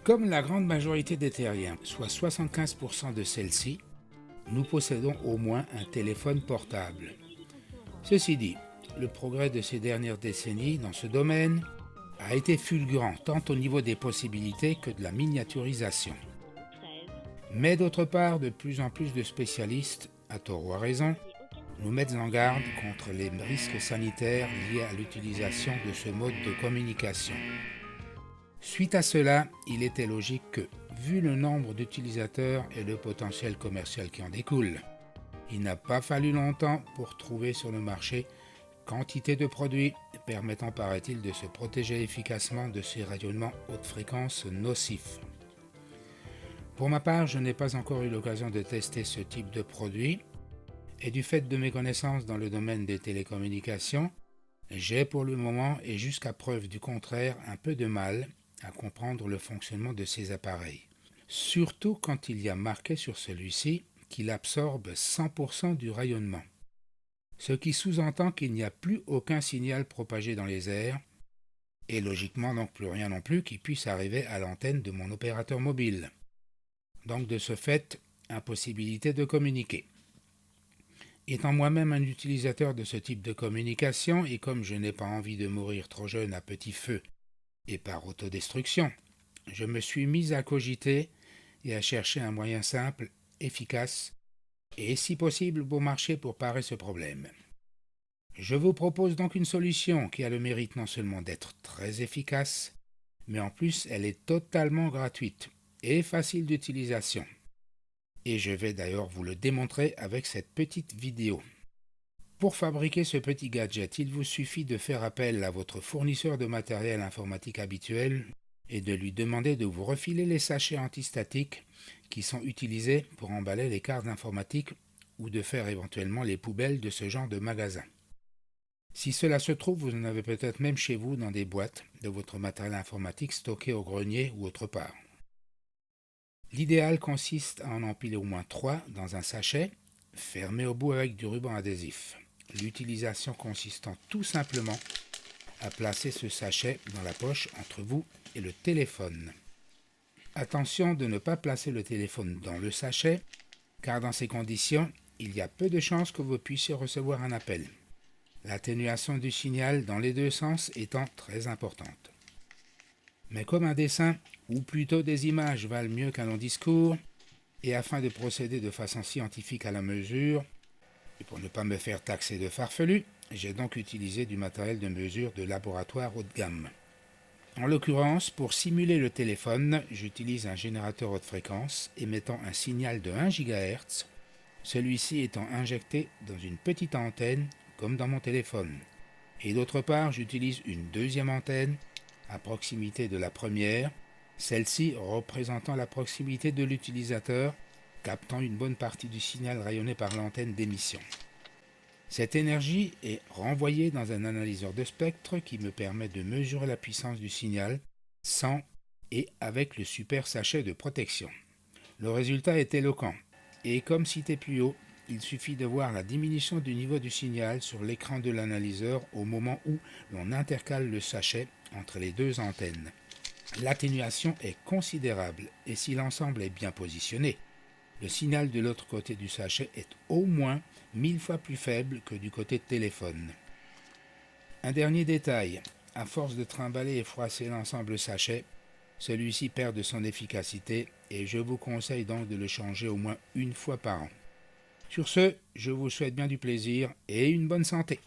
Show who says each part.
Speaker 1: Comme la grande majorité des terriens, soit 75% de celles-ci, nous possédons au moins un téléphone portable. Ceci dit, le progrès de ces dernières décennies dans ce domaine a été fulgurant tant au niveau des possibilités que de la miniaturisation. Mais d'autre part, de plus en plus de spécialistes, à tort ou à raison, nous mettent en garde contre les risques sanitaires liés à l'utilisation de ce mode de communication. Suite à cela, il était logique que, vu le nombre d'utilisateurs et le potentiel commercial qui en découle, il n'a pas fallu longtemps pour trouver sur le marché quantité de produits permettant, paraît-il, de se protéger efficacement de ces rayonnements haute fréquence nocifs. Pour ma part, je n'ai pas encore eu l'occasion de tester ce type de produit, et du fait de mes connaissances dans le domaine des télécommunications, j'ai pour le moment, et jusqu'à preuve du contraire, un peu de mal à comprendre le fonctionnement de ces appareils. Surtout quand il y a marqué sur celui-ci qu'il absorbe 100% du rayonnement. Ce qui sous-entend qu'il n'y a plus aucun signal propagé dans les airs, et logiquement donc plus rien non plus qui puisse arriver à l'antenne de mon opérateur mobile. Donc de ce fait, impossibilité de communiquer. Étant moi-même un utilisateur de ce type de communication, et comme je n'ai pas envie de mourir trop jeune à petit feu et par autodestruction, je me suis mis à cogiter et à chercher un moyen simple, efficace et si possible bon marché pour parer ce problème. Je vous propose donc une solution qui a le mérite non seulement d'être très efficace, mais en plus elle est totalement gratuite et facile d'utilisation. Et je vais d'ailleurs vous le démontrer avec cette petite vidéo. Pour fabriquer ce petit gadget, il vous suffit de faire appel à votre fournisseur de matériel informatique habituel et de lui demander de vous refiler les sachets antistatiques qui sont utilisés pour emballer les cartes informatiques ou de faire éventuellement les poubelles de ce genre de magasin. Si cela se trouve, vous en avez peut-être même chez vous dans des boîtes de votre matériel informatique stocké au grenier ou autre part. L'idéal consiste à en empiler au moins 3 dans un sachet, fermé au bout avec du ruban adhésif. L'utilisation consistant tout simplement à placer ce sachet dans la poche entre vous et le téléphone. Attention de ne pas placer le téléphone dans le sachet, car dans ces conditions, il y a peu de chances que vous puissiez recevoir un appel. L'atténuation du signal dans les deux sens étant très importante. Mais comme un dessin, ou plutôt des images valent mieux qu'un long discours, et afin de procéder de façon scientifique à la mesure, et pour ne pas me faire taxer de farfelu, j'ai donc utilisé du matériel de mesure de laboratoire haut de gamme. En l'occurrence, pour simuler le téléphone, j'utilise un générateur haute fréquence émettant un signal de 1 GHz, celui-ci étant injecté dans une petite antenne comme dans mon téléphone. Et d'autre part, j'utilise une deuxième antenne à proximité de la première, celle-ci représentant la proximité de l'utilisateur, captant une bonne partie du signal rayonné par l'antenne d'émission. Cette énergie est renvoyée dans un analyseur de spectre qui me permet de mesurer la puissance du signal sans et avec le super sachet de protection. Le résultat est éloquent, et comme cité plus haut, il suffit de voir la diminution du niveau du signal sur l'écran de l'analyseur au moment où l'on intercale le sachet entre les deux antennes. L'atténuation est considérable, et si l'ensemble est bien positionné, le signal de l'autre côté du sachet est au moins 1000 fois plus faible que du côté de téléphone. Un dernier détail, à force de trimballer et froisser l'ensemble sachet, celui-ci perd de son efficacité et je vous conseille donc de le changer au moins une fois par an. Sur ce, je vous souhaite bien du plaisir et une bonne santé.